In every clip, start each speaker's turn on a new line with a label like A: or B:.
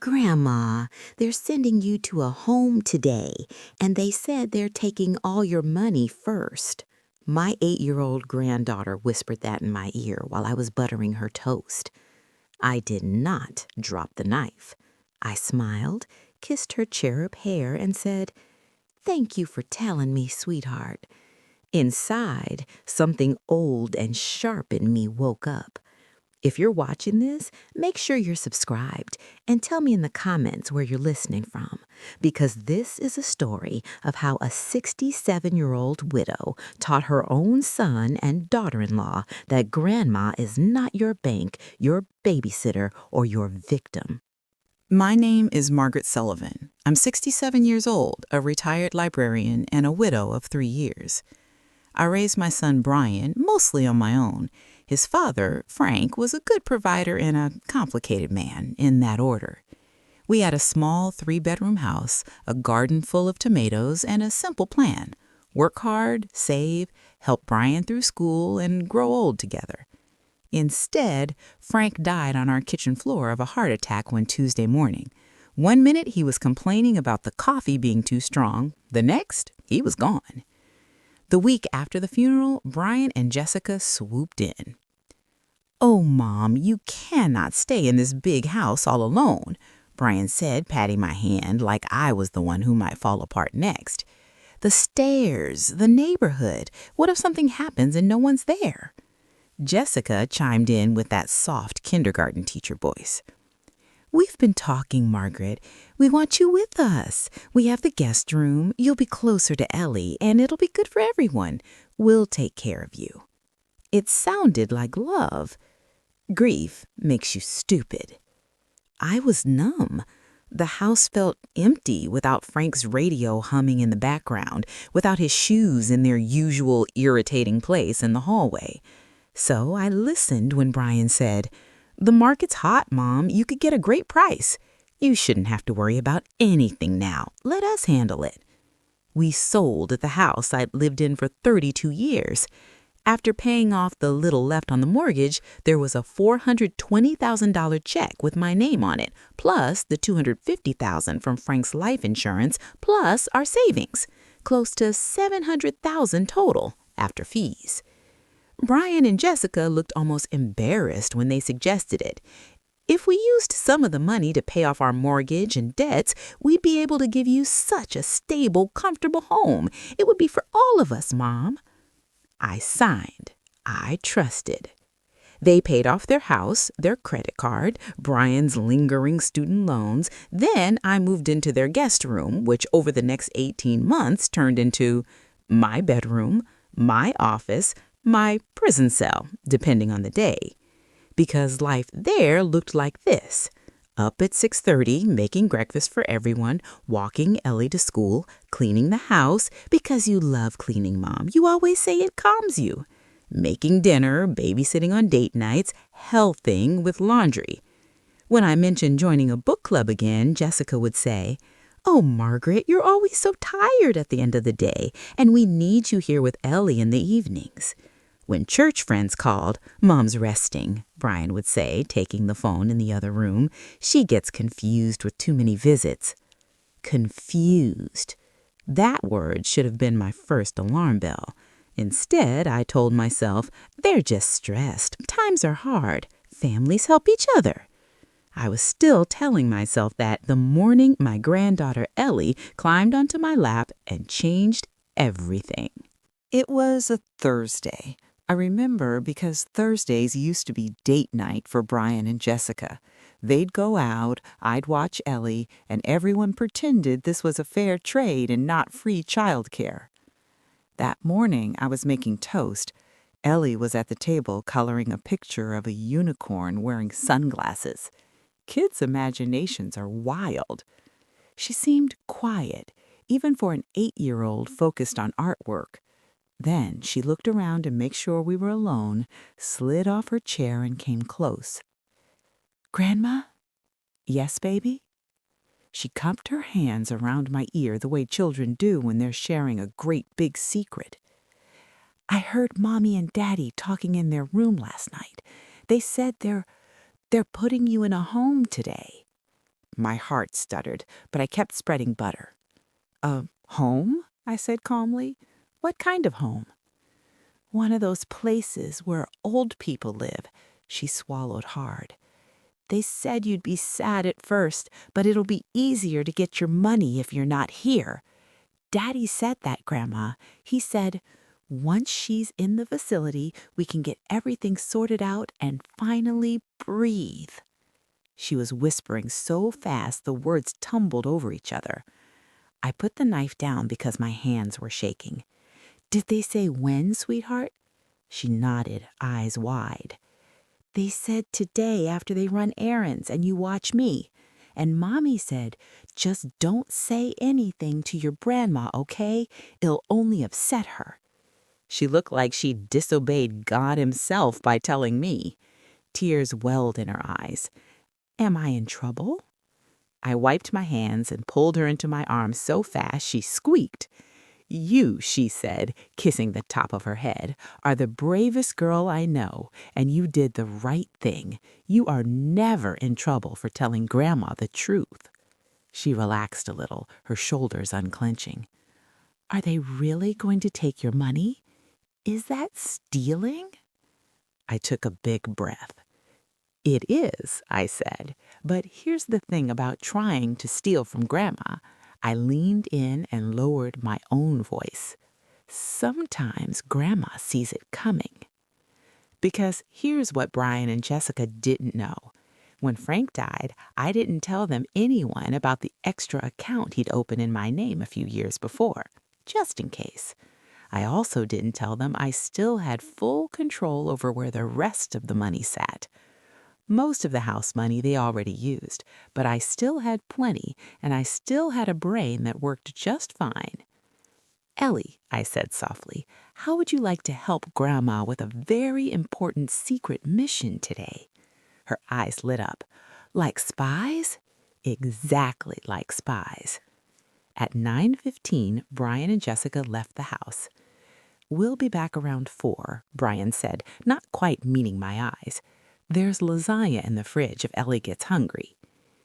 A: Grandma, they're sending you to a home today, and they said they're taking all your money first. My 8-year-old granddaughter whispered that in my ear while I was buttering her toast. I did not drop the knife. I smiled, kissed her cherub hair, and said, "Thank you for telling me, sweetheart." Inside, something old and sharp in me woke up. If you're watching this, make sure you're subscribed and tell me in the comments where you're listening from, because this is a story of how a 67-year-old widow taught her own son and daughter-in-law that grandma is not your bank, your babysitter, or your victim.
B: My name is Margaret Sullivan. I'm 67 years old, a retired librarian, and a widow of 3 years. I raised my son Brian mostly on my own. His father, Frank, was a good provider and a complicated man, in that order. We had a small 3-bedroom house, a garden full of tomatoes, and a simple plan: work hard, save, help Brian through school, and grow old together. Instead, Frank died on our kitchen floor of a heart attack one Tuesday morning. One minute he was complaining about the coffee being too strong, the next he was gone. The week after the funeral, Brian and Jessica swooped in. "Oh, Mom, you cannot stay in this big house all alone," Brian said, patting my hand like I was the one who might fall apart next. "The stairs, the neighborhood. What if something happens and no one's there?" Jessica chimed in with that soft kindergarten teacher voice. "We've been talking, Margaret. We want you with us. We have the guest room. You'll be closer to Ellie, and it'll be good for everyone. We'll take care of you." It sounded like love. Grief makes you stupid. I was numb. The house felt empty without Frank's radio humming in the background, without his shoes in their usual irritating place in the hallway. So I listened when Brian said, "The market's hot, Mom. You could get a great price. You shouldn't have to worry about anything now. Let us handle it." We sold at the house I'd lived in for 32 years. After paying off the little left on the mortgage, there was a $420,000 check with my name on it, plus the $250,000 from Frank's life insurance, plus our savings. Close to $700,000 total after fees. Brian and Jessica looked almost embarrassed when they suggested it. "If we used some of the money to pay off our mortgage and debts, we'd be able to give you such a stable, comfortable home. It would be for all of us, Mom." I signed. I trusted. They paid off their house, their credit card, Brian's lingering student loans. Then I moved into their guest room, which over the next 18 months turned into my bedroom, my office, my prison cell, depending on the day. Because life there looked like this: up at 6:30, making breakfast for everyone, walking Ellie to school, cleaning the house, because you love cleaning, Mom. You always say it calms you. Making dinner, babysitting on date nights, healthing with laundry. When I mentioned joining a book club again, Jessica would say, "Oh, Margaret, you're always so tired at the end of the day, and we need you here with Ellie in the evenings." When church friends called, "Mom's resting," Brian would say, taking the phone in the other room. "She gets confused with too many visits." Confused. That word should have been my first alarm bell. Instead, I told myself, they're just stressed. Times are hard. Families help each other. I was still telling myself that the morning my granddaughter Ellie climbed onto my lap and changed everything. It was a Thursday. I remember because Thursdays used to be date night for Brian and Jessica. They'd go out, I'd watch Ellie, and everyone pretended this was a fair trade and not free childcare. That morning, I was making toast. Ellie was at the table coloring a picture of a unicorn wearing sunglasses. Kids' imaginations are wild. She seemed quiet, even for an 8-year-old focused on artwork. Then she looked around to make sure we were alone, slid off her chair and came close. "Grandma?" "Yes, baby?" She cupped her hands around my ear the way children do when they're sharing a great big secret. "I heard Mommy and Daddy talking in their room last night. They said they're putting you in a home today." My heart stuttered, but I kept spreading butter. "A home?" I said calmly. "What kind of home?" "One of those places where old people live." She swallowed hard. "They said you'd be sad at first, but it'll be easier to get your money if you're not here." "Daddy said that, Grandma. He said, once she's in the facility, we can get everything sorted out and finally breathe." She was whispering so fast the words tumbled over each other. I put the knife down because my hands were shaking. "Did they say when, sweetheart?" She nodded, eyes wide. "They said today after they run errands and you watch me. And Mommy said, just don't say anything to your grandma, okay? It'll only upset her." She looked like she'd disobeyed God himself by telling me. Tears welled in her eyes. "Am I in trouble?" I wiped my hands and pulled her into my arms so fast she squeaked. "You," she said, kissing the top of her head, "are the bravest girl I know, and you did the right thing. You are never in trouble for telling Grandma the truth." She relaxed a little, her shoulders unclenching. "Are they really going to take your money? Is that stealing?" I took a big breath. "It is," I said, "but here's the thing about trying to steal from Grandma." I leaned in and lowered my own voice. "Sometimes Grandma sees it coming." Because here's what Brian and Jessica didn't know. When Frank died, I didn't tell them anyone about the extra account he'd opened in my name a few years before, just in case. I also didn't tell them I still had full control over where the rest of the money sat. Most of the house money they already used, but I still had plenty, and I still had a brain that worked just fine. "Ellie," I said softly, "how would you like to help Grandma with a very important secret mission today?" Her eyes lit up. "Like spies?" "Exactly like spies." At 9:15, Brian and Jessica left the house. "We'll be back around 4, Brian said, not quite meeting my eyes. "There's lasagna in the fridge if Ellie gets hungry."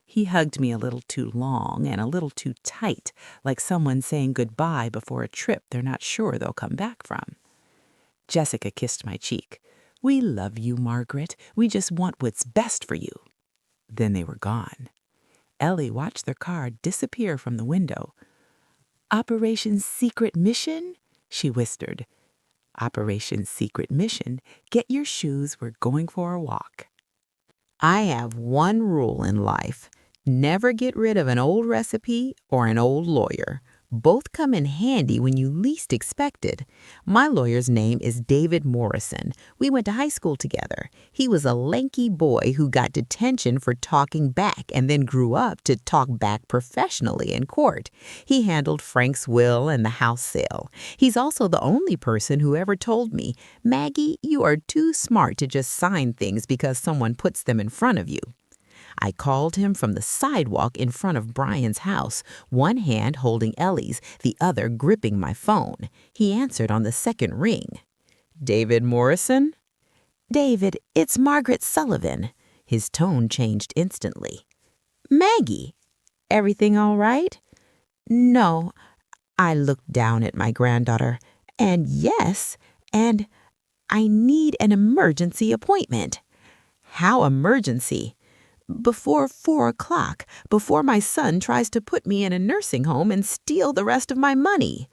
B: He hugged me a little too long and a little too tight, like someone saying goodbye before a trip they're not sure they'll come back from. Jessica kissed my cheek. "We love you, Margaret. We just want what's best for you." Then they were gone. Ellie watched their car disappear from the window. "Operation Secret Mission?" she whispered. "Operation Secret Mission. Get your shoes. We're going for a walk." I have one rule in life. Never get rid of an old recipe or an old lawyer. Both come in handy when you least expect it. My lawyer's name is David Morrison. We went to high school together. He was a lanky boy who got detention for talking back and then grew up to talk back professionally in court. He handled Frank's will and the house sale. He's also the only person who ever told me, "Maggie, you are too smart to just sign things because someone puts them in front of you." I called him from the sidewalk in front of Brian's house, one hand holding Ellie's, the other gripping my phone. He answered on the second ring. "David Morrison?" "David, it's Margaret Sullivan." His tone changed instantly. "Maggie, everything all right?" "No." I looked down at my granddaughter. "And yes, and I need an emergency appointment." "How emergency?" "Before 4 o'clock, before my son tries to put me in a nursing home and steal the rest of my money."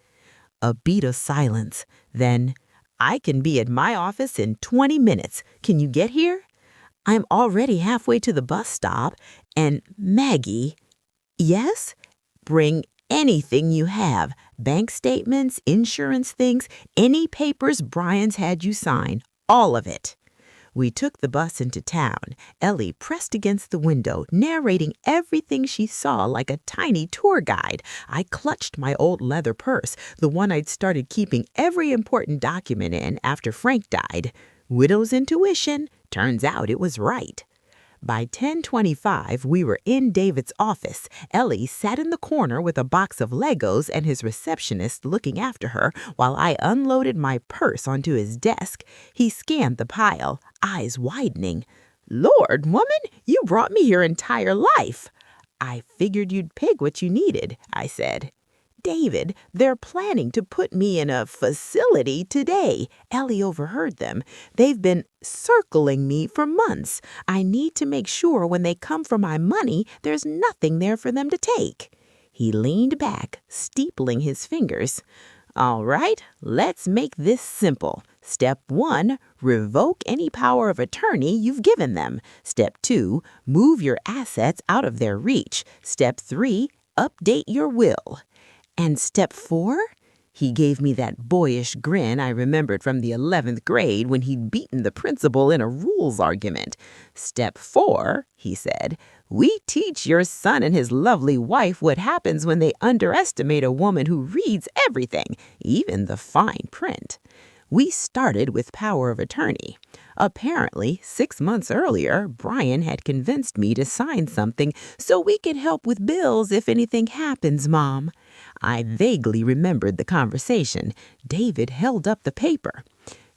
B: A beat of silence. Then, "I can be at my office in 20 minutes. Can you get here?" "I'm already halfway to the bus stop. And Maggie." "Yes?" "Bring anything you have. Bank statements, insurance things, any papers Brian's had you sign. All of it." We took the bus into town. Ellie pressed against the window, narrating everything she saw like a tiny tour guide. I clutched my old leather purse, the one I'd started keeping every important document in after Frank died. Widow's intuition. Turns out it was right. By 10:25, we were in David's office. Ellie sat in the corner with a box of Legos and his receptionist looking after her while I unloaded my purse onto his desk. He scanned the pile, eyes widening. "Lord, woman, you brought me your entire life."
A: I figured you'd pick what you needed, I said. David, they're planning to put me in a facility today. Ellie overheard them. They've been circling me for months. I need to make sure when they come for my money, there's nothing there for them to take. He leaned back, steepling his fingers. All right, let's make this simple. Step 1, revoke any power of attorney you've given them. Step 2, move your assets out of their reach. Step 3, update your will. And step 4? He gave me that boyish grin I remembered from the 11th grade when he'd beaten the principal in a rules argument. Step 4, he said, we teach your son and his lovely wife what happens when they underestimate a woman who reads everything, even the fine print. We started with power of attorney. Apparently, 6 months earlier, Brian had convinced me to sign something so we could help with bills if anything happens, Mom. I vaguely remembered the conversation. David held up the paper.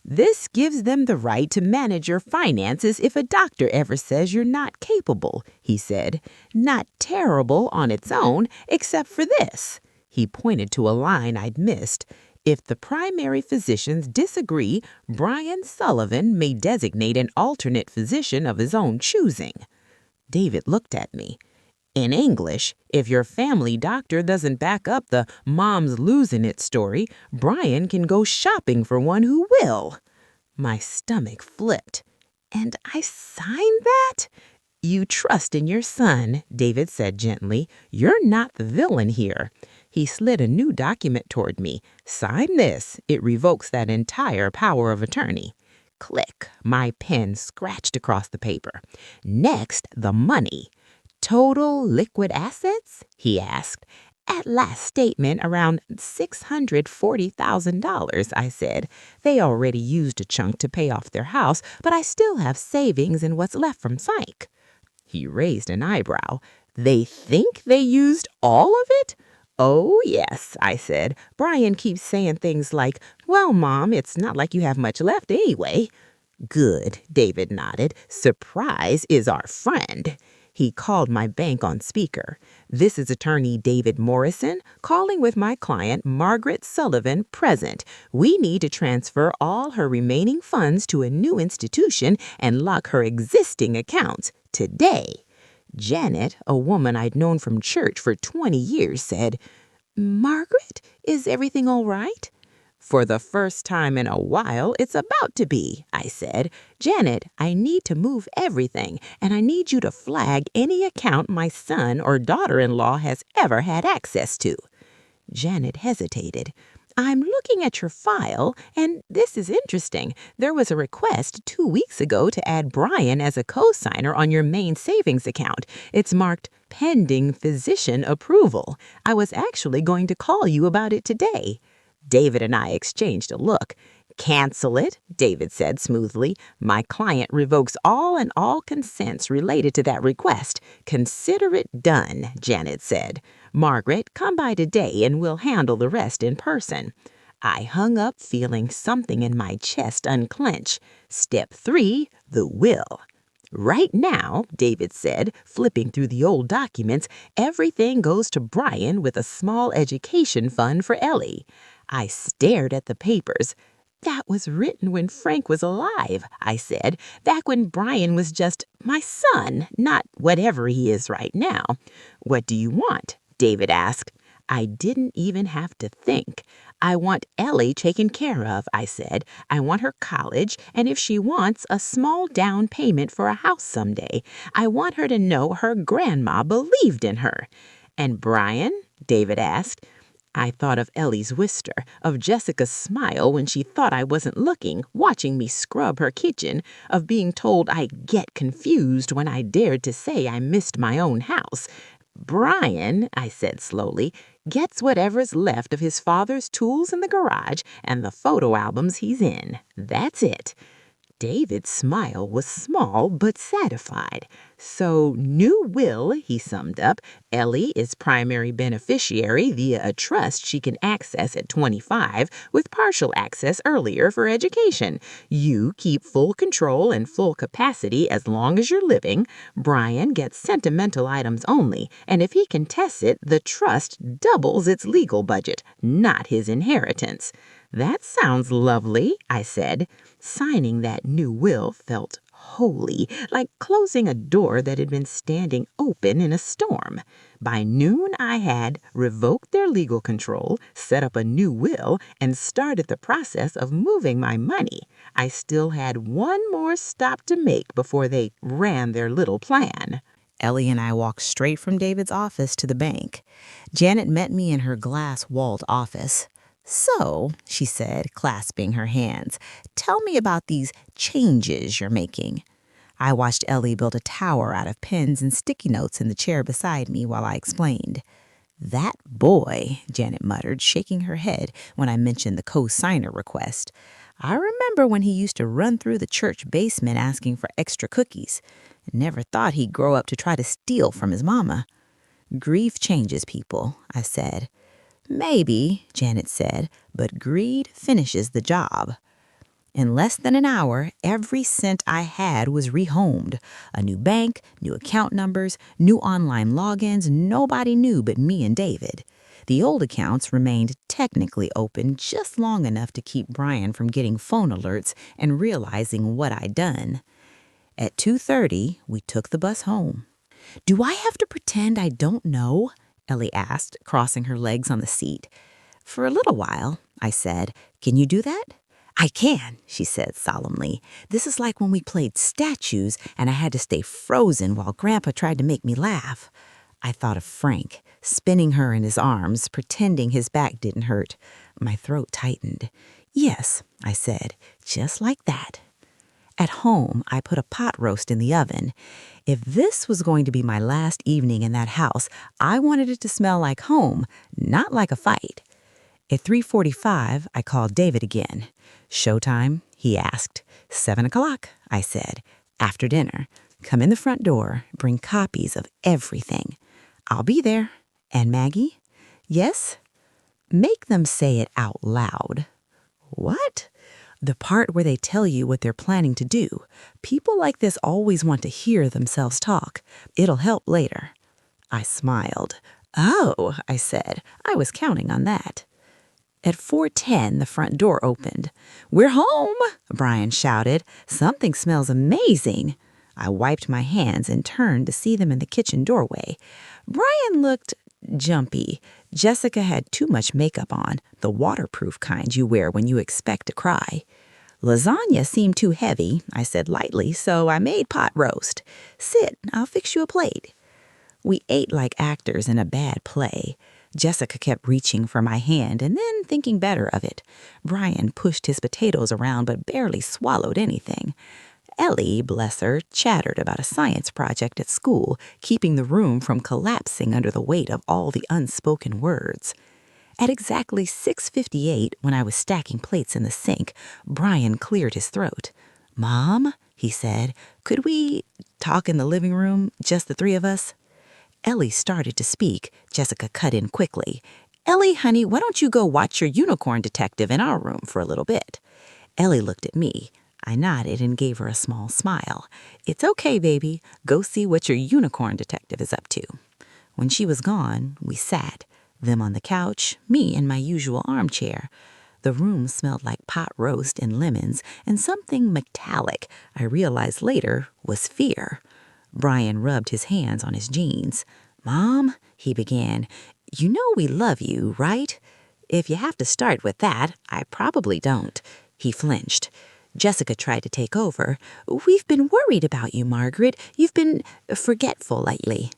A: This gives them the right to manage your finances if a doctor ever says you're not capable, he said. Not terrible on its own, except for this. He pointed to a line I'd missed. If the primary physicians disagree, Brian Sullivan may designate an alternate physician of his own choosing. David looked at me. In English, if your family doctor doesn't back up the mom's losing it story, Brian can go shopping for one who will. My stomach flipped. And I signed that? You trust in your son, David said gently. You're not the villain here. He slid a new document toward me. Sign this. It revokes that entire power of attorney. Click. My pen scratched across the paper. Next, the money. Total liquid assets? He asked. At last statement, around $640,000, I said. They already used a chunk to pay off their house, but I still have savings and what's left from psych. He raised an eyebrow. They think they used all of it? Oh, yes, I said. Brian keeps saying things like, well, Mom, it's not like you have much left anyway. Good, David nodded. Surprise is our friend. He called my bank on speaker. This is attorney David Morrison calling with my client Margaret Sullivan present. We need to transfer all her remaining funds to a new institution and lock her existing accounts today. Janet, a woman I'd known from church for 20 years, said, Margaret, is everything all right? For the first time in a while, it's about to be, I said. Janet, I need to move everything, and I need you to flag any account my son or daughter-in-law has ever had access to. Janet hesitated. I'm looking at your file, and this is interesting. There was a request 2 weeks ago to add Brian as a co-signer on your main savings account. It's marked pending physician approval. I was actually going to call you about it today. David and I exchanged a look. Cancel it, David said smoothly. My client revokes all and all consents related to that request. Consider it done, Janet said. Margaret, come by today and we'll handle the rest in person. I hung up feeling something in my chest unclench. Step 3, the will. Right now, David said, flipping through the old documents, everything goes to Brian with a small education fund for Ellie. I stared at the papers. That was written when Frank was alive, I said, back when Brian was just my son, not whatever he is right now. What do you want? David asked. I didn't even have to think. I want Ellie taken care of, I said. I want her college, and if she wants a small down payment for a house someday, I want her to know her grandma believed in her. And Brian? David asked. I thought of Ellie's whisker, of Jessica's smile when she thought I wasn't looking, watching me scrub her kitchen, of being told I'd get confused when I dared to say I missed my own house. Brian, I said slowly, gets whatever's left of his father's tools in the garage and the photo albums he's in. That's it. David's smile was small but satisfied. So, new will, he summed up. Ellie is primary beneficiary via a trust she can access at 25 with partial access earlier for education. You keep full control and full capacity as long as you're living. Brian gets sentimental items only, and if he contests it, the trust doubles its legal budget, not his inheritance. That sounds lovely, I said. Signing that new will felt holy, like closing a door that had been standing open in a storm. By noon, I had revoked their legal control, set up a new will, and started the process of moving my money. I still had one more stop to make before they ran their little plan.
B: Ellie and I walked straight from David's office to the bank. Janet met me in her glass-walled office. "So," she said, clasping her hands, "tell me about these changes you're making." I watched Ellie build a tower out of pens and sticky notes in the chair beside me while I explained. "That boy," Janet muttered, shaking her head when I mentioned the co-signer request. "I remember when he used to run through the church basement asking for extra cookies. Never thought he'd grow up to try to steal from his mama." "Grief changes people," I said. "Maybe," Janet said, "but greed finishes the job." In less than an hour, every cent I had was rehomed. A new bank, new account numbers, new online logins nobody knew but me and David. The old accounts remained technically open just long enough to keep Brian from getting phone alerts and realizing what I'd done. At 2:30, we took the bus home. "Do I have to pretend I don't know?" Ellie asked, crossing her legs on the seat. "For a little while," I said. "Can you do that?" "I can," she said solemnly. "This is like when we played statues and I had to stay frozen while Grandpa tried to make me laugh." I thought of Frank, spinning her in his arms, pretending his back didn't hurt. My throat tightened. "Yes," I said, "just like that." At home, I put a pot roast in the oven. If this was going to be my last evening in that house, I wanted it to smell like home, not like a fight. At 3:45, I called David again. "Showtime?" he asked. "7 o'clock," I said. "After dinner. Come in the front door. Bring copies of everything." "I'll be there." "And Maggie?" "Yes?" "Make them say it out loud." "What?" "The part where they tell you what they're planning to do. People like this always want to hear themselves talk. It'll help later." I smiled. "Oh," I said. "I was counting on that." At 4:10, the front door opened. "We're home," Brian shouted. "Something smells amazing." I wiped my hands and turned to see them in the kitchen doorway. Brian looked jumpy. Jessica had too much makeup on, the waterproof kind you wear when you expect to cry. "Lasagna seemed too heavy," I said lightly, "so I made pot roast. Sit, I'll fix you a plate." We ate like actors in a bad play. Jessica kept reaching for my hand and then thinking better of it. Brian pushed his potatoes around but barely swallowed anything. Ellie, bless her, chattered about a science project at school, keeping the room from collapsing under the weight of all the unspoken words. At exactly 6:58, when I was stacking plates in the sink, Brian cleared his throat. "Mom," he said, "could we talk in the living room, just the three of us?" Ellie started to speak. Jessica cut in quickly. "Ellie, honey, why don't you go watch your unicorn detective in our room for a little bit?" Ellie looked at me. I nodded and gave her a small smile. "It's okay, baby. Go see what your unicorn detective is up to." When she was gone, we sat, them on the couch, me in my usual armchair. The room smelled like pot roast and lemons and something metallic I realized later was fear. Brian rubbed his hands on his jeans. "Mom," he began, "you know we love you, right?" "If you have to start with that, I probably don't." He flinched. Jessica tried to take over. "We've been worried about you, Margaret. You've been forgetful lately."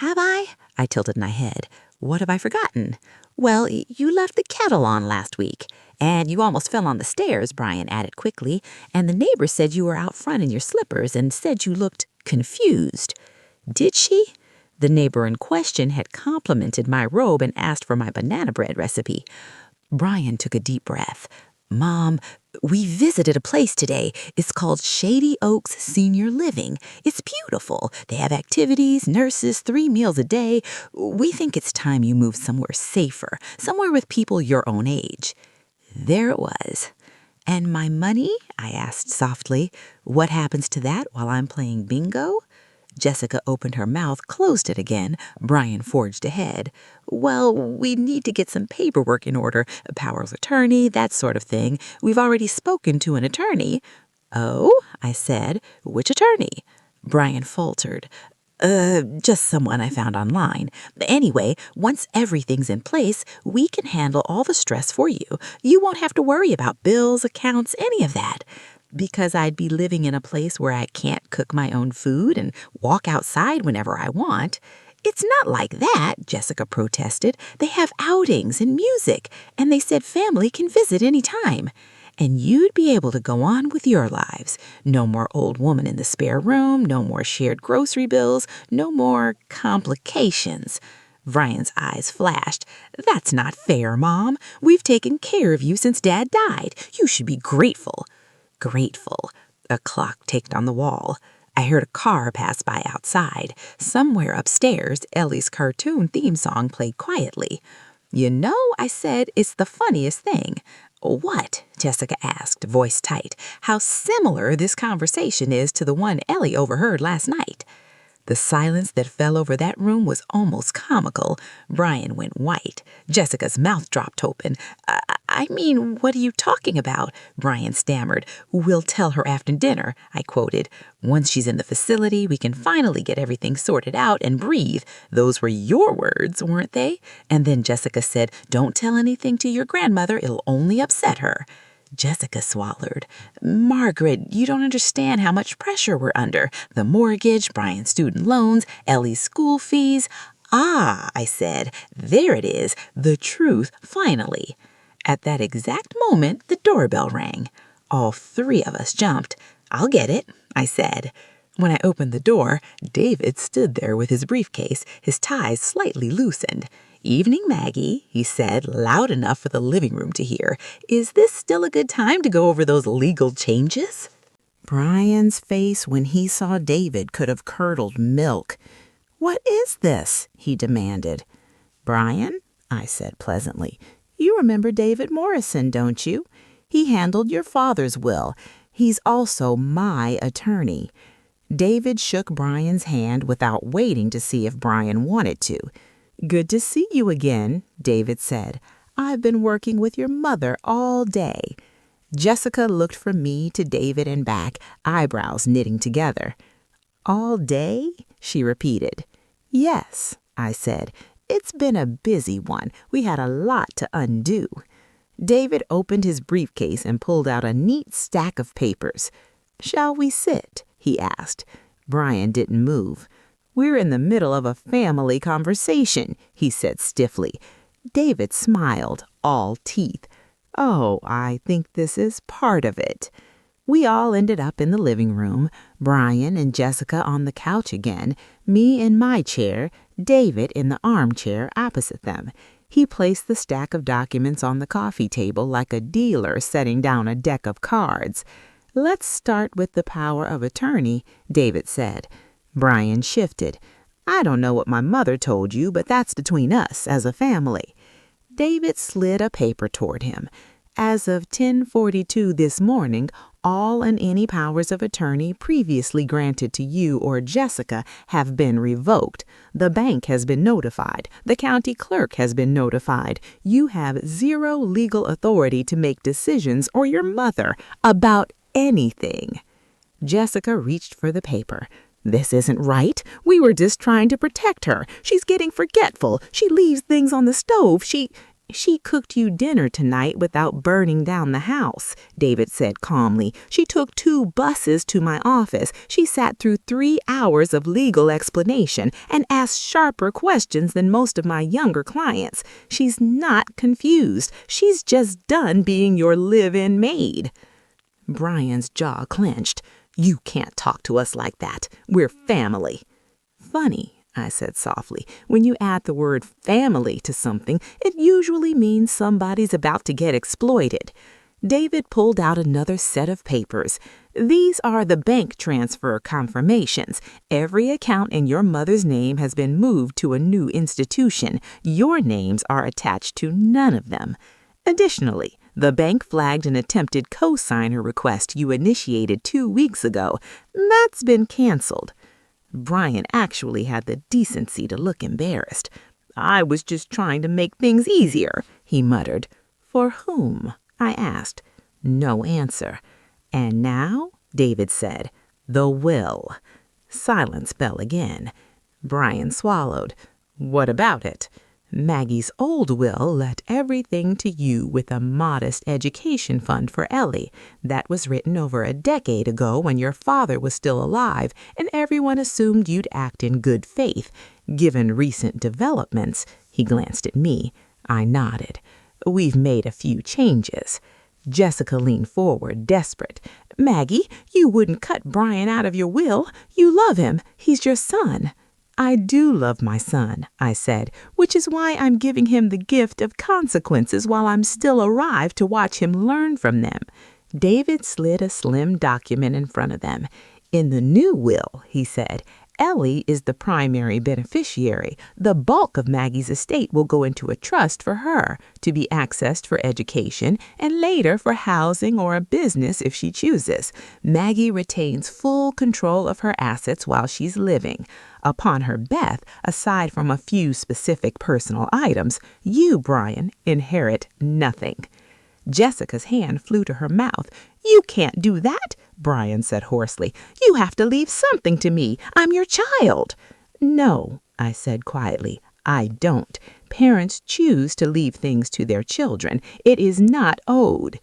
B: "Have I?" I tilted my head. "What have I forgotten?" "Well, you left the kettle on last week. And you almost fell on the stairs," Brian added quickly. "And the neighbor said you were out front in your slippers and said you looked confused." "Did she?" The neighbor in question had complimented my robe and asked for my banana bread recipe. Brian took a deep breath. "Mom,
A: We visited a place today. It's called Shady Oaks Senior Living. It's beautiful. They have activities, nurses, 3 meals a day. We think it's time you move somewhere safer, somewhere with people your own age." There it was. "And my money?" I asked softly. "What happens to that while I'm playing bingo?" Jessica opened her mouth, closed it again. Brian forged ahead. "Well, we need to get some paperwork in order, a power of attorney, that sort of thing. We've already spoken to an attorney." "Oh?" I said. "Which attorney?" Brian faltered. Just someone I found online. Anyway, once everything's in place, we can handle all the stress for you. You won't have to worry about bills, accounts, any of that." Because I'd be living in a place where I can't cook my own food and walk outside whenever I want. "It's not like that," Jessica protested. "They have outings and music, and they said family can visit any time. And you'd be able to go on with your lives. No more old woman in the spare room, no more shared grocery bills, no more complications." Brian's eyes flashed. "That's not fair, Mom. We've taken care of you since Dad died. You should be grateful." Grateful. A clock ticked on the wall. I heard a car pass by outside. Somewhere upstairs, Ellie's cartoon theme song played quietly. "You know," I said, "it's the funniest thing." "What?" Jessica asked, voice tight. "How similar this conversation is to the one Ellie overheard last night." The silence that fell over that room was almost comical. Brian went white. Jessica's mouth dropped open. I mean, what are you talking about?" Brian stammered. "We'll tell her after dinner," I quoted. "Once she's in the facility, we can finally get everything sorted out and breathe." Those were your words, weren't they? And then Jessica said, "Don't tell anything to your grandmother. It'll only upset her." Jessica swallowed. "Margaret, you don't understand how much pressure we're under. The mortgage, Brian's student loans, Ellie's school fees." "Ah," I said, "there it is, the truth finally." At that exact moment, the doorbell rang. All 3 of us jumped. "I'll get it," I said. When I opened the door, David stood there with his briefcase, his ties slightly loosened. "Evening, Maggie," he said, loud enough for the living room to hear. "Is this still a good time to go over those legal changes?" Brian's face when he saw David could have curdled milk. "What is this?" he demanded. "Brian," I said pleasantly, "you remember David Morrison, don't you? He handled your father's will. He's also my attorney." David shook Brian's hand without waiting to see if Brian wanted to. "Good to see you again," David said. "I've been working with your mother all day." Jessica looked from me to David and back, eyebrows knitting together. "All day?" she repeated. "Yes," I said. "It's been a busy one. We had a lot to undo." David opened his briefcase and pulled out a neat stack of papers. "Shall we sit?" he asked. Brian didn't move. "We're in the middle of a family conversation," he said stiffly. David smiled, all teeth. "Oh, I think this is part of it." We all ended up in the living room, Brian and Jessica on the couch again, me in my chair, David in the armchair opposite them. He placed the stack of documents on the coffee table like a dealer setting down a deck of cards. "Let's start with the power of attorney," David said. Brian shifted. "I don't know what my mother told you, but that's between us as a family." David slid a paper toward him. "As of 10:42 this morning, all and any powers of attorney previously granted to you or Jessica have been revoked. The bank has been notified. The county clerk has been notified. You have 0 legal authority to make decisions, or your mother, about anything." Jessica reached for the paper. "This isn't right. We were just trying to protect her. She's getting forgetful. She leaves things on the stove. She cooked you dinner tonight without burning down the house," David said calmly. "She took 2 buses to my office. She sat through 3 hours of legal explanation and asked sharper questions than most of my younger clients. She's not confused. She's just done being your live-in maid." Brian's jaw clenched. "You can't talk to us like that. We're family." "Funny," I said softly. "When you add the word family to something, it usually means somebody's about to get exploited."
B: David pulled out another set of papers. These are the bank transfer confirmations. Every account in your mother's name has been moved to a new institution. Your names are attached to none of them. Additionally, the bank flagged an attempted co-signer request you initiated 2 weeks ago. That's been canceled. Brian actually had the decency to look embarrassed. "I was just trying to make things easier," he muttered. "For whom?" I asked. No answer. "And now," David said, "the will." Silence fell again. Brian swallowed. "What about it?" "Maggie's old will left everything to you with a modest education fund for Ellie. That was written over a decade ago when your father was still alive, and everyone assumed you'd act in good faith. Given recent developments," he glanced at me. I nodded. "We've made a few changes." Jessica leaned forward, desperate. "Maggie, you wouldn't cut Brian out of your will. You love him. He's your son." "I do love my son," I said, "which is why I'm giving him the gift of consequences while I'm still alive to watch him learn from them." David slid a slim document in front of them. "In the new will," he said, "Ellie is the primary beneficiary. The bulk of Maggie's estate will go into a trust for her, to be accessed for education and later for housing or a business if she chooses. Maggie retains full control of her assets while she's living. Upon her death, aside from a few specific personal items, you, Brian, inherit nothing." Jessica's hand flew to her mouth. "You can't do that," Brian said hoarsely. "You have to leave something to me. I'm your child." "No," I said quietly, "I don't. Parents choose to leave things to their children. It is not owed."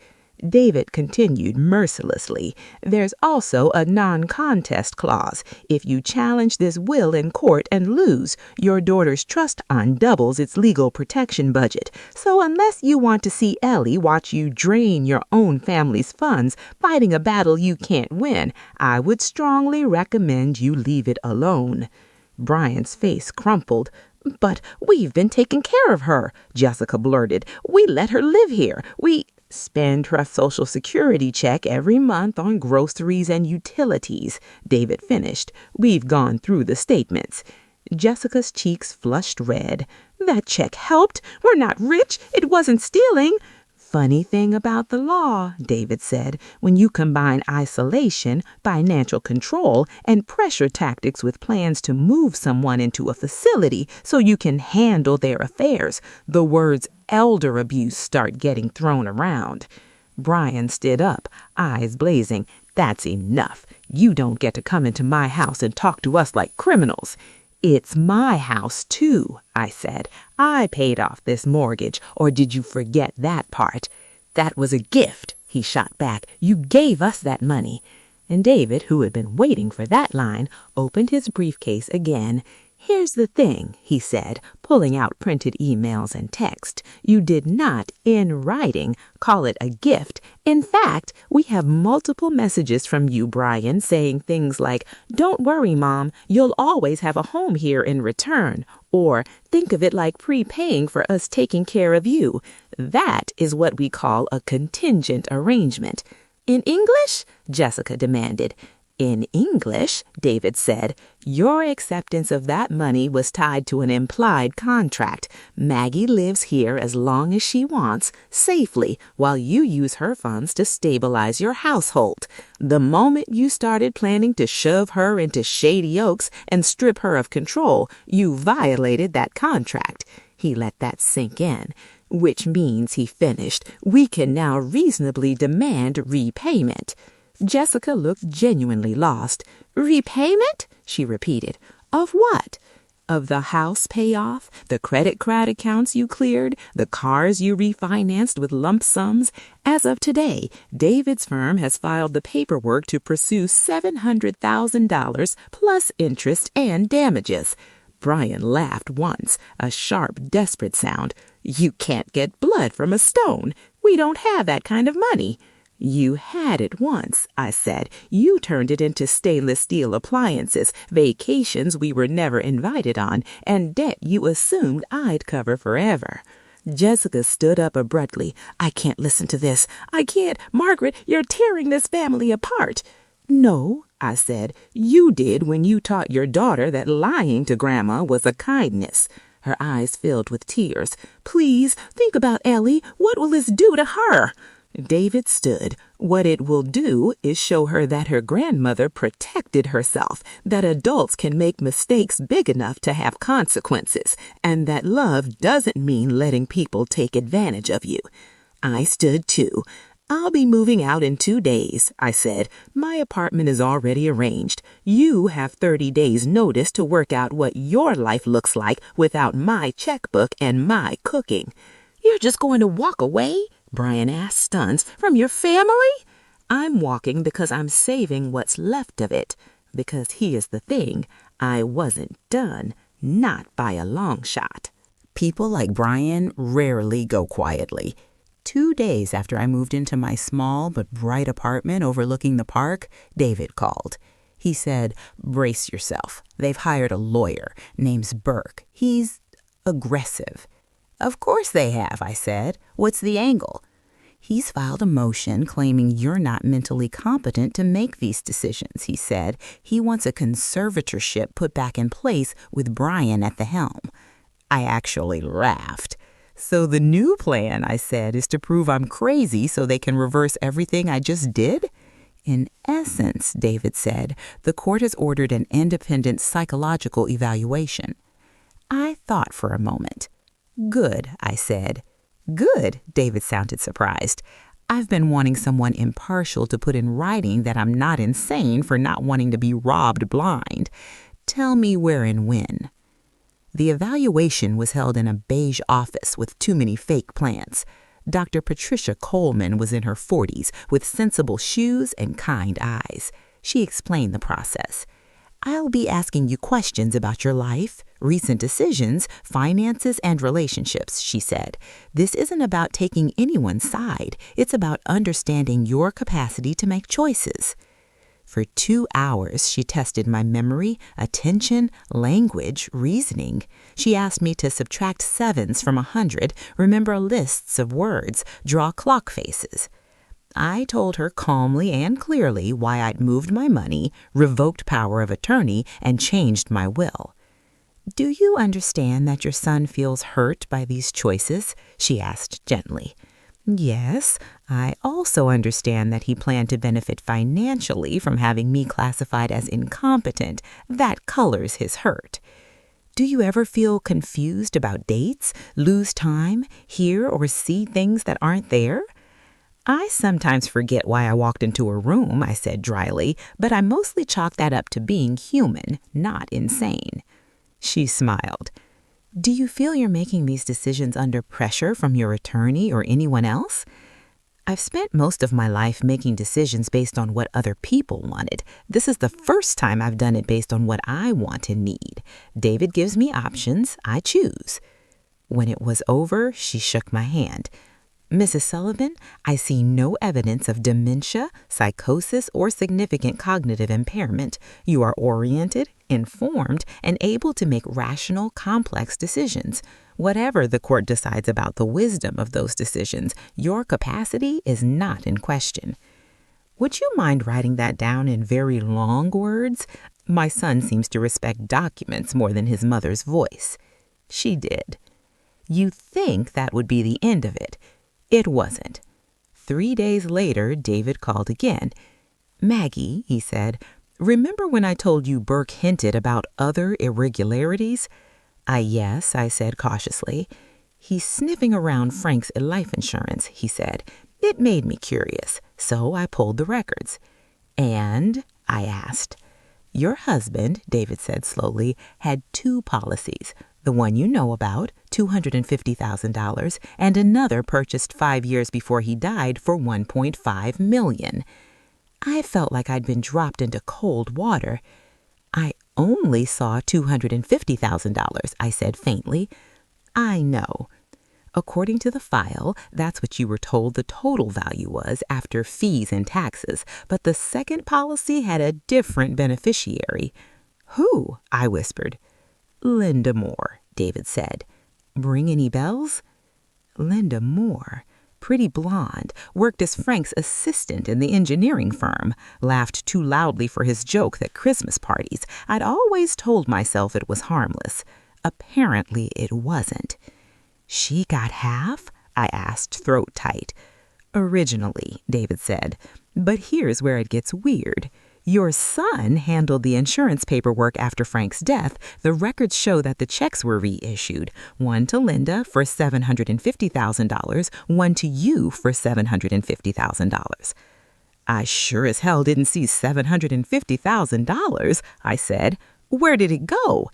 B: David continued mercilessly. "There's also a non-contest clause. If you challenge this will in court and lose, your daughter's trust fund doubles its legal protection budget. So unless you want to see Ellie watch you drain your own family's funds fighting a battle you can't win, I would strongly recommend you leave it alone." Brian's face crumpled. "But we've been taking care of her," Jessica blurted. "We let her live here. We spend her Social Security check every month on groceries and utilities," David finished. "We've gone through the statements." Jessica's cheeks flushed red. "That check helped. We're not rich. It wasn't stealing." "Funny thing about the law," David said, "when you combine isolation, financial control, and pressure tactics with plans to move someone into a facility so you can handle their affairs, the words elder abuse start getting thrown around." Brian stood up, eyes blazing. "That's enough. You don't get to come into my house and talk to us like criminals." "It's my house, too," I said. "I paid off this mortgage, or did you forget that part?" "That was a gift," he shot back. "You gave us that money." And David, who had been waiting for that line, opened his briefcase again. "Here's the thing," he said, pulling out printed emails and text. "You did not, in writing, call it a gift. In fact, we have multiple messages from you, Brian, saying things like, 'Don't worry, Mom, you'll always have a home here in return,' or 'Think of it like prepaying for us taking care of you.' That is what we call a contingent arrangement." "In English?" Jessica demanded. "In English," David said, "your acceptance of that money was tied to an implied contract. Maggie lives here as long as she wants, safely, while you use her funds to stabilize your household. The moment you started planning to shove her into Shady Oaks and strip her of control, you violated that contract." He let that sink in. "Which means," he finished, "we can now reasonably demand repayment." Jessica looked genuinely lost. "Repayment?" she repeated. "Of what?" "Of the house payoff, the credit card accounts you cleared, the cars you refinanced with lump sums. As of today, David's firm has filed the paperwork to pursue $700,000 plus interest and damages." Brian laughed once, a sharp, desperate sound. "You can't get blood from a stone. We don't have that kind of money." "You had it once," I said. "You turned it into stainless steel appliances, vacations we were never invited on, and debt you assumed I'd cover forever." Jessica stood up abruptly. "I can't listen to this. I can't. Margaret, you're tearing this family apart." "No," I said. "You did when you taught your daughter that lying to Grandma was a kindness." Her eyes filled with tears. "Please, think about Ellie. What will this do to her?" David stood. "What it will do is show her that her grandmother protected herself, that adults can make mistakes big enough to have consequences, and that love doesn't mean letting people take advantage of you." I stood too. "I'll be moving out in 2 days," I said. "My apartment is already arranged. You have 30 days' notice to work out what your life looks like without my checkbook and my cooking." "You're just going to walk away?" Brian asked, stunned. "From your family?" "I'm walking because I'm saving what's left of it. Because here's the thing, I wasn't done, not by a long shot." People like Brian rarely go quietly. 2 days after I moved into my small but bright apartment overlooking the park, David called. He said, "Brace yourself. They've hired a lawyer. Name's Burke. He's aggressive." "Of course they have," I said. "What's the angle?" "He's filed a motion claiming you're not mentally competent to make these decisions," he said. "He wants a conservatorship put back in place with Brian at the helm." I actually laughed. "So the new plan," I said, "is to prove I'm crazy so they can reverse everything I just did?" "In essence," David said, "the court has ordered an independent psychological evaluation." I thought for a moment. "Good," I said. "Good," David sounded surprised. "I've been wanting someone impartial to put in writing that I'm not insane for not wanting to be robbed blind. Tell me where and when." The evaluation was held in a beige office with too many fake plants. Dr. Patricia Coleman was in her 40s with sensible shoes and kind eyes. She explained the process. "I'll be asking you questions about your life, recent decisions, finances, and relationships," she said. "This isn't about taking anyone's side. It's about understanding your capacity to make choices." For 2 hours, she tested my memory, attention, language, reasoning. She asked me to subtract sevens from 100, remember lists of words, draw clock faces. I told her calmly and clearly why I'd moved my money, revoked power of attorney, and changed my will. "Do you understand that your son feels hurt by these choices?" she asked gently. "Yes, I also understand that he planned to benefit financially from having me classified as incompetent. That colors his hurt." "Do you ever feel confused about dates, lose time, hear or see things that aren't there?" "I sometimes forget why I walked into a room," I said dryly, "but I mostly chalk that up to being human, not insane." She smiled. "Do you feel you're making these decisions under pressure from your attorney or anyone else?" "I've spent most of my life making decisions based on what other people wanted. This is the first time I've done it based on what I want and need. David gives me options. I choose." When it was over, she shook my hand. "Mrs. Sullivan, I see no evidence of dementia, psychosis, or significant cognitive impairment. You are oriented, informed, and able to make rational, complex decisions. Whatever the court decides about the wisdom of those decisions, your capacity is not in question." "Would you mind writing that down in very long words? My son seems to respect documents more than his mother's voice." She did. "You'd think that would be the end of it. It wasn't." 3 days later, David called again. "Maggie," he said, "remember when I told you Burke hinted about other irregularities?" Yes," I said cautiously. "He's sniffing around Frank's life insurance," he said. "It made me curious, so I pulled the records." "And?" I asked. "Your husband," David said slowly, "had 2 policies. The one you know about, $250,000, and another purchased 5 years before he died for $1.5 million. I felt like I'd been dropped into cold water. "I only saw $250,000, I said faintly. "I know. According to the file, that's what you were told the total value was after fees and taxes, but the second policy had a different beneficiary." "Who?" I whispered. "Linda Moore," David said. "Ring any bells?" Linda Moore, pretty blonde, worked as Frank's assistant in the engineering firm, laughed too loudly for his joke at Christmas parties. I'd always told myself it was harmless. Apparently it wasn't. She got half? I asked, throat tight. Originally, David said. But here's where it gets weird. Your son handled the insurance paperwork after Frank's death. The records show that the checks were reissued. One to Linda for $750,000, one to you for $750,000. I sure as hell didn't see $750,000, I said. Where did it go?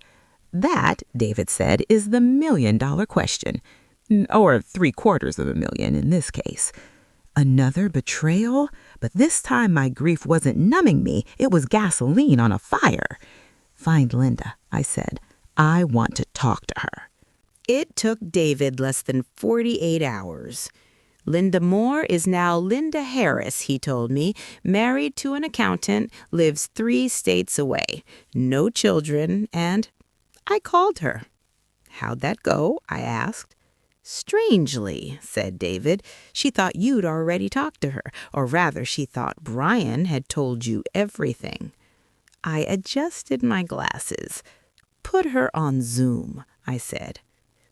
B: That, David said, is the million-dollar question. Or $750,000 in this case. Another betrayal? But this time my grief wasn't numbing me. It was gasoline on a fire. Find Linda, I said. I want to talk to her.
A: It took David less than 48 hours. Linda Moore is now Linda Harris, he told me, married to an accountant, lives 3 states away, no children, and I called her. How'd that go? I asked. Strangely, said David, she thought you'd already talked to her, or rather she thought Brian had told you everything. I adjusted my glasses. Put her on Zoom, I said.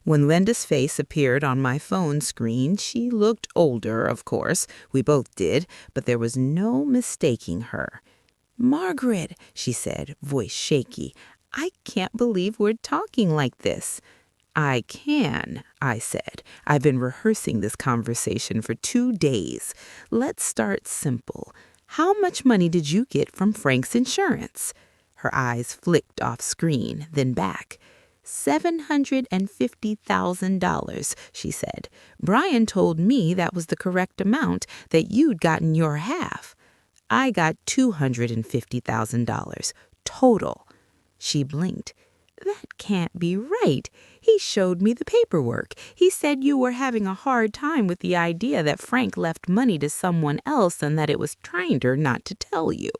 A: When Linda's face appeared on my phone screen, she looked older, of course. We both did, but there was no mistaking her. Margaret, she said, voice shaky, I can't believe we're talking like this. I can, I said. I've been rehearsing this conversation for 2 days. Let's start simple. How much money did you get from Frank's insurance? Her eyes flicked off screen, then back. $750,000, she said. Brian told me that was the correct amount, that you'd gotten your half. I got $250,000, total. She blinked. That can't be right. He showed me the paperwork. He said you were having a hard time with the idea that Frank left money to someone else and that it was kinder not to tell you.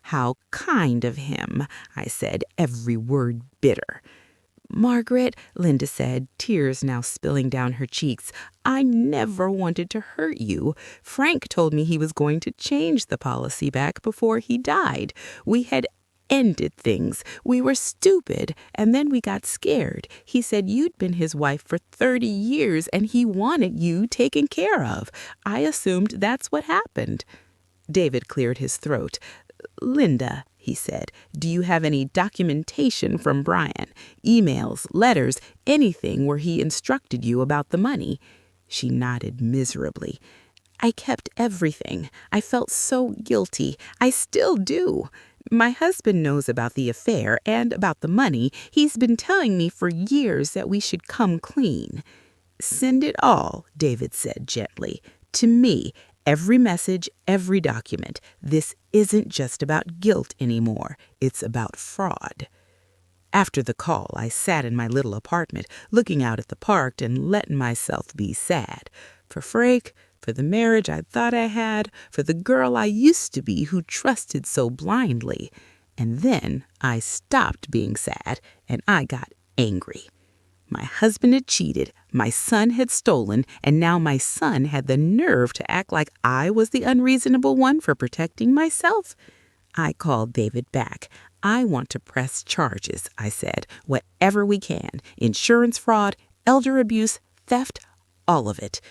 A: How kind of him, I said, every word bitter. Margaret, Linda said, tears now spilling down her cheeks, I never wanted to hurt you. Frank told me he was going to change the policy back before he died. We had ended things. We were stupid, and then we got scared. He said you'd been his wife for 30 years, and he wanted you taken care of. I assumed that's what happened. David cleared his throat. Linda, he said, do you have any documentation from Brian? Emails, letters, anything where he instructed you about the money? She nodded miserably. I kept everything. I felt so guilty. I still do. My husband knows about the affair and about the money. He's been telling me for years that we should come clean. Send it all, David said gently, to me. Every message, every document. This isn't just about guilt anymore. It's about fraud. After the call, I sat in my little apartment, looking out at the park and letting myself be sad. For Frank, for the marriage I thought I had, for the girl I used to be who trusted so blindly. And then I stopped being sad, and I got angry. My husband had cheated, my son had stolen, and now my son had the nerve to act like I was the unreasonable one for protecting myself. I called David back. I want to press charges, I said, whatever we can. Insurance fraud, elder abuse, theft, all of it.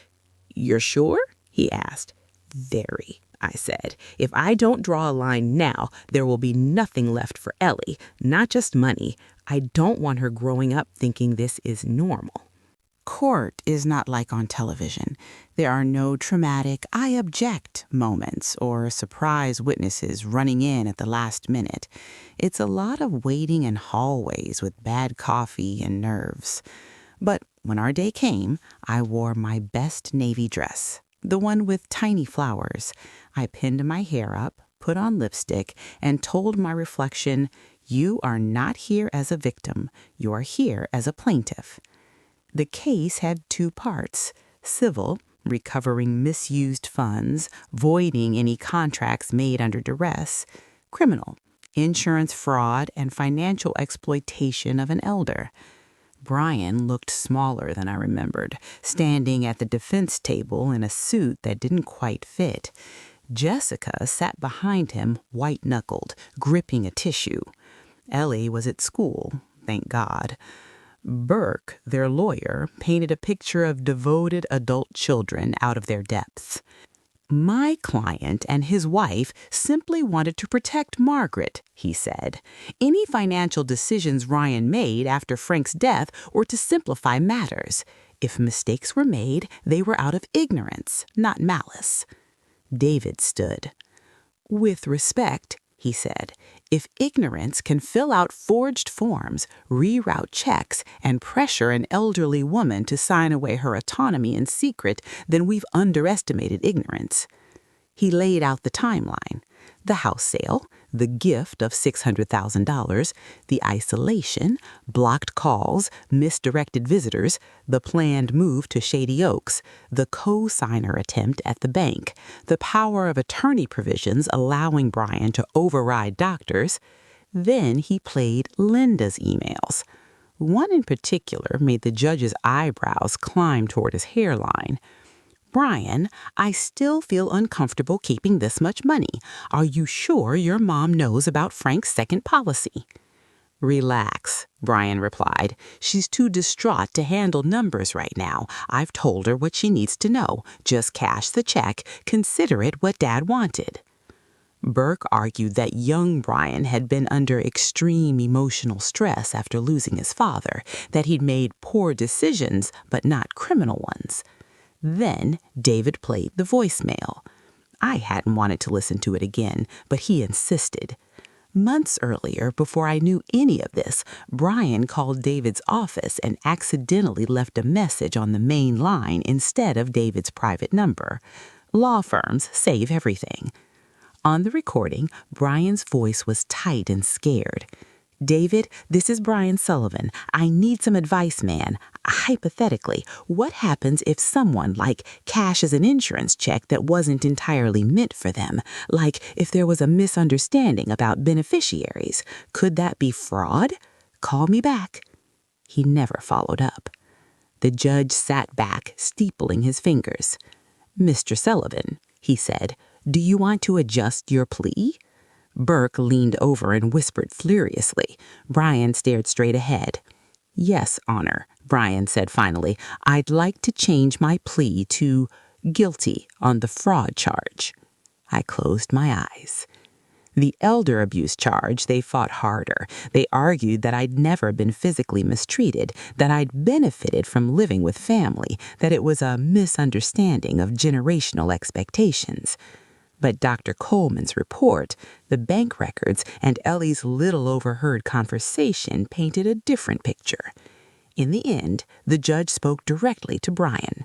A: You're sure? He asked. Very, I said. If I don't draw a line now, there will be nothing left for Ellie, not just money. I don't want her growing up thinking this is normal.
B: Court is not like on television. There are no traumatic, I object moments or surprise witnesses running in at the last minute. It's a lot of waiting in hallways with bad coffee and nerves. But when our day came, I wore my best navy dress, the one with tiny flowers. I pinned my hair up, put on lipstick, and told my reflection, you are not here as a victim. You are here as a plaintiff. The case had 2 parts: civil, recovering misused funds, voiding any contracts made under duress; criminal, insurance fraud and financial exploitation of an elder. Brian looked smaller than I remembered, standing at the defense table in a suit that didn't quite fit. Jessica sat behind him, white-knuckled, gripping a tissue. Ellie was at school, thank God. Burke, their lawyer, painted a picture of devoted adult children out of their depths. My client and his wife simply wanted to protect Margaret, he said. Any financial decisions Ryan made after Frank's death were to simplify matters. If mistakes were made, they were out of ignorance, not malice. David stood. With respect, he said, if ignorance can fill out forged forms, reroute checks, and pressure an elderly woman to sign away her autonomy in secret, then we've underestimated ignorance. He laid out the timeline. The house sale, the gift of $600,000, the isolation, blocked calls, misdirected visitors, the planned move to Shady Oaks, the co-signer attempt at the bank, the power of attorney provisions allowing Brian to override doctors. Then he played Linda's emails. One in particular made the judge's eyebrows climb toward his hairline. Brian, I still feel uncomfortable keeping this much money. Are you sure your mom knows about Frank's second policy? Relax, Brian replied. She's too distraught to handle numbers right now. I've told her what she needs to know. Just cash the check. Consider it what Dad wanted. Burke argued that young Brian had been under extreme emotional stress after losing his father, that he'd made poor decisions, but not criminal ones. Then David played the voicemail. I hadn't wanted to listen to it again, but he insisted. Months earlier, before I knew any of this, Brian called David's office and accidentally left a message on the main line instead of David's private number. Law firms save everything. On the recording, Brian's voice was tight and scared. David, this is Brian Sullivan. I need some advice, man. Hypothetically, what happens if someone, cashes an insurance check that wasn't entirely meant for them? Like, if there was a misunderstanding about beneficiaries. Could that be fraud? Call me back. He never followed up. The judge sat back, steepling his fingers. Mr. Sullivan, he said, do you want to adjust your plea? Burke leaned over and whispered furiously. Brian stared straight ahead. Yes, Honor, Brian said finally. I'd like to change my plea to guilty on the fraud charge. I closed my eyes. The elder abuse charge, they fought harder. They argued that I'd never been physically mistreated, that I'd benefited from living with family, that it was a misunderstanding of generational expectations. But Dr. Coleman's report, the bank records, and Ellie's little overheard conversation painted a different picture. In the end, the judge spoke directly to Brian.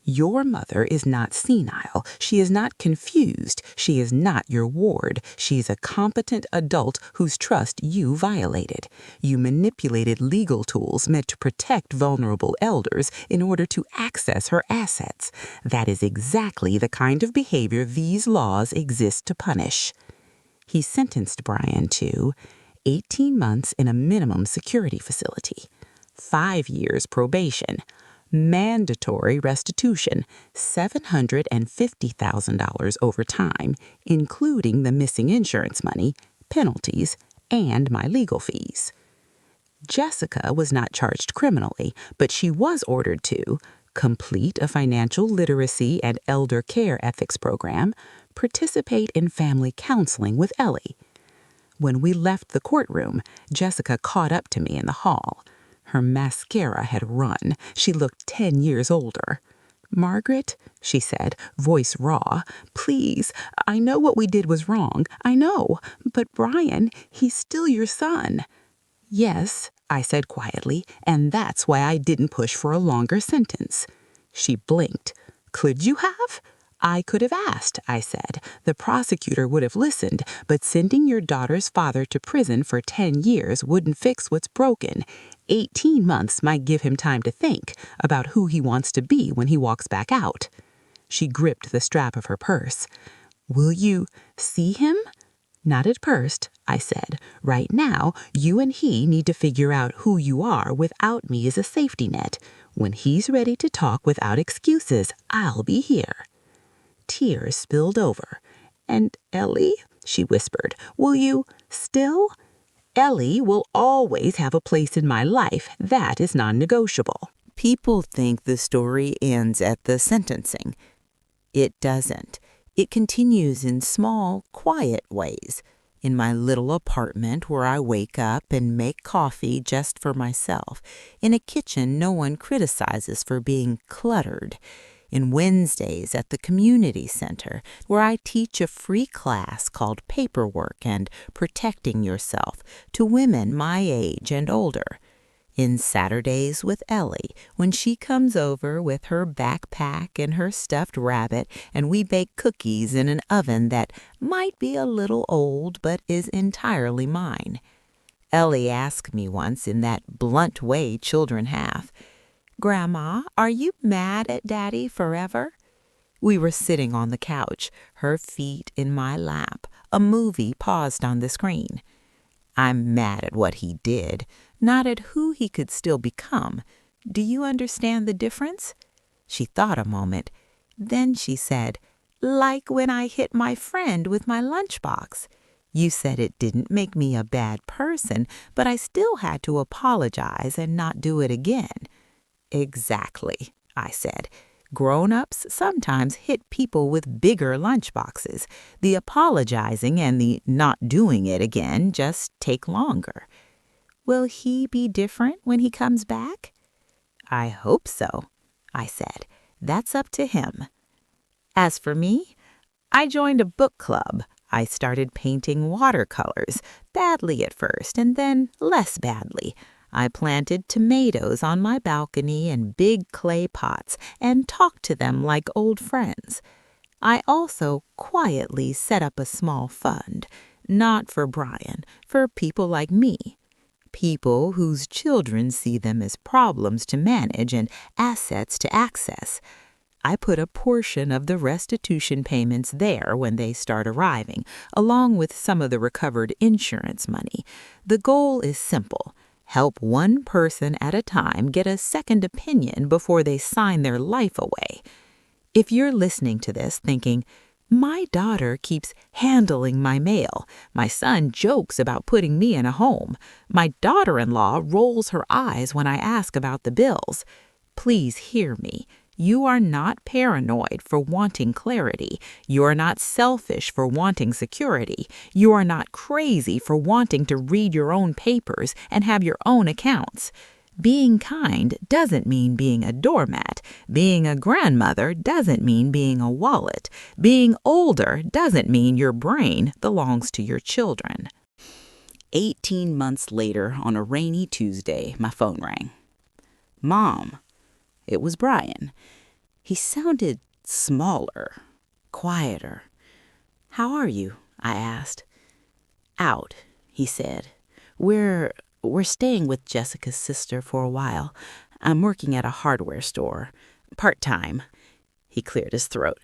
B: Your mother is not senile. She is not confused. She is not your ward. She's a competent adult whose trust you violated. You manipulated legal tools meant to protect vulnerable elders in order to access her assets. That is exactly the kind of behavior these laws exist to punish. He sentenced Brian to 18 months in a minimum security facility, 5 years probation, mandatory restitution, $750,000 over time, including the missing insurance money, penalties, and my legal fees. Jessica was not charged criminally, but she was ordered to complete a financial literacy and elder care ethics program, participate in family counseling with Ellie. When we left the courtroom, Jessica caught up to me in the hall. Her mascara had run. She looked 10 years older. Margaret, she said, voice raw, please, I know what we did was wrong. I know. But Brian, he's still your son. Yes, I said quietly, and that's why I didn't push for a longer sentence. She blinked. Could you have? I could have asked, I said. The prosecutor would have listened, but sending your daughter's father to prison for 10 years wouldn't fix what's broken. 18 months might give him time to think about who he wants to be when he walks back out. She gripped the strap of her purse. Will you see him?
C: Not at first, I said. Right now, you and he need to figure out who you are without me as a safety net. When he's ready to talk without excuses, I'll be here. Tears spilled over. And Ellie, she whispered, will you still? Ellie will always have a place in my life. That is non-negotiable.
A: People think the story ends at the sentencing. It doesn't. It continues in small, quiet ways. In my little apartment where I wake up and make coffee just for myself. In a kitchen no one criticizes for being cluttered. In Wednesdays at the community center where I teach a free class called Paperwork and Protecting Yourself to women my age and older. In Saturdays with Ellie, when she comes over with her backpack and her stuffed rabbit, and we bake cookies in an oven that might be a little old but is entirely mine. Ellie asked me once in that blunt way children have, "Grandma, are you mad at Daddy forever?" We were sitting on the couch, her feet in my lap, a movie paused on the screen. I'm mad at what he did, not at who he could still become. Do you understand the difference? She thought a moment. Then she said, like when I hit my friend with my lunchbox. You said it didn't make me a bad person, but I still had to apologize and not do it again. Exactly, I said. Grown-ups sometimes hit people with bigger lunchboxes. The apologizing and the not doing it again just take longer. Will he be different when he comes back? I hope so, I said. That's up to him. As for me, I joined a book club. I started painting watercolors, badly at first and then less badly. I planted tomatoes on my balcony in big clay pots and talked to them like old friends. I also quietly set up a small fund, not for Brian, for people like me. People whose children see them as problems to manage and assets to access. I put a portion of the restitution payments there when they start arriving, along with some of the recovered insurance money. The goal is simple. Help one person at a time get a second opinion before they sign their life away. If you're listening to this thinking, my daughter keeps handling my mail, my son jokes about putting me in a home, my daughter-in-law rolls her eyes when I ask about the bills, please hear me. You are not paranoid for wanting clarity. You are not selfish for wanting security. You are not crazy for wanting to read your own papers and have your own accounts. Being kind doesn't mean being a doormat. Being a grandmother doesn't mean being a wallet. Being older doesn't mean your brain belongs to your children. 18 months later, on a rainy Tuesday, my phone rang. Mom. It was Brian. He sounded smaller, quieter. How are you? I asked. Out, he said. We're staying with Jessica's sister for a while. I'm working at a hardware store, part-time. He cleared his throat.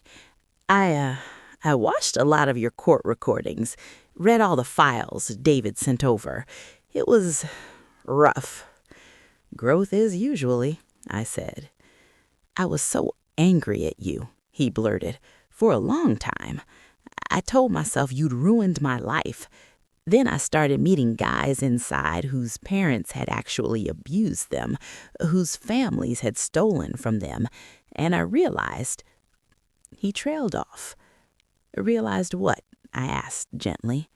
A: I watched a lot of your court recordings, read all the files David sent over. It was rough. Growth is usually, I said. I was so angry at you, he blurted, for a long time. I told myself you'd ruined my life. Then I started meeting guys inside whose parents had actually abused them, whose families had stolen from them, and I realized. He trailed off. Realized what? I asked gently.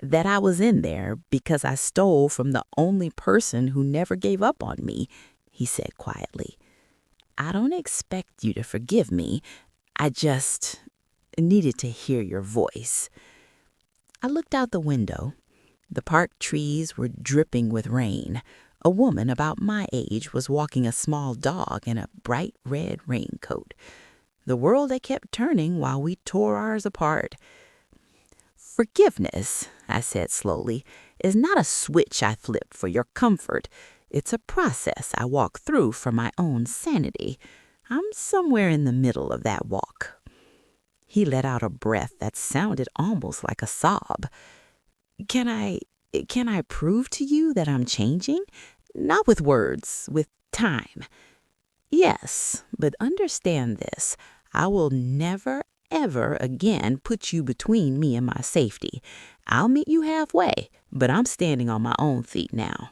A: That I was in there because I stole from the only person who never gave up on me, he said quietly. I don't expect you to forgive me. I just needed to hear your voice. I looked out the window. The park trees were dripping with rain. A woman about my age was walking a small dog in a bright red raincoat. The world had kept turning while we tore ours apart. Forgiveness, I said slowly, is not a switch I flipped for your comfort. It's a process I walk through for my own sanity. I'm somewhere in the middle of that walk. He let out a breath that sounded almost like a sob. Can I prove to you that I'm changing? Not with words, with time. Yes, but understand this. I will never, ever again put you between me and my safety. I'll meet you halfway, but I'm standing on my own feet now.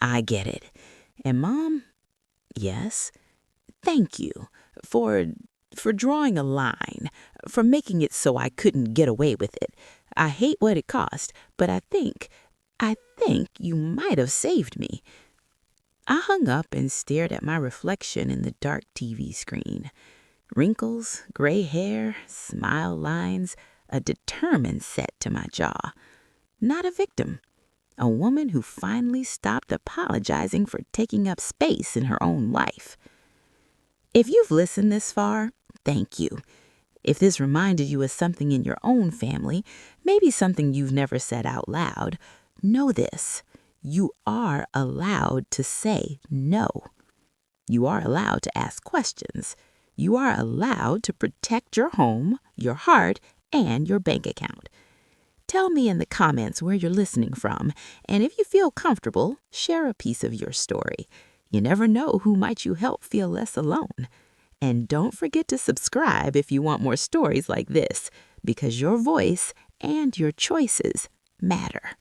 A: I get it. And Mom, yes, thank you for drawing a line, for making it so I couldn't get away with it. I hate what it cost, but I think you might have saved me. I hung up and stared at my reflection in the dark TV screen. Wrinkles, gray hair, smile lines, a determined set to my jaw. Not a victim. A woman who finally stopped apologizing for taking up space in her own life. If you've listened this far, thank you. If this reminded you of something in your own family, maybe something you've never said out loud, know this. You are allowed to say no. You are allowed to ask questions. You are allowed to protect your home, your heart, and your bank account. Tell me in the comments where you're listening from, and if you feel comfortable, share a piece of your story. You never know who might you help feel less alone. And don't forget to subscribe if you want more stories like this, because your voice and your choices matter.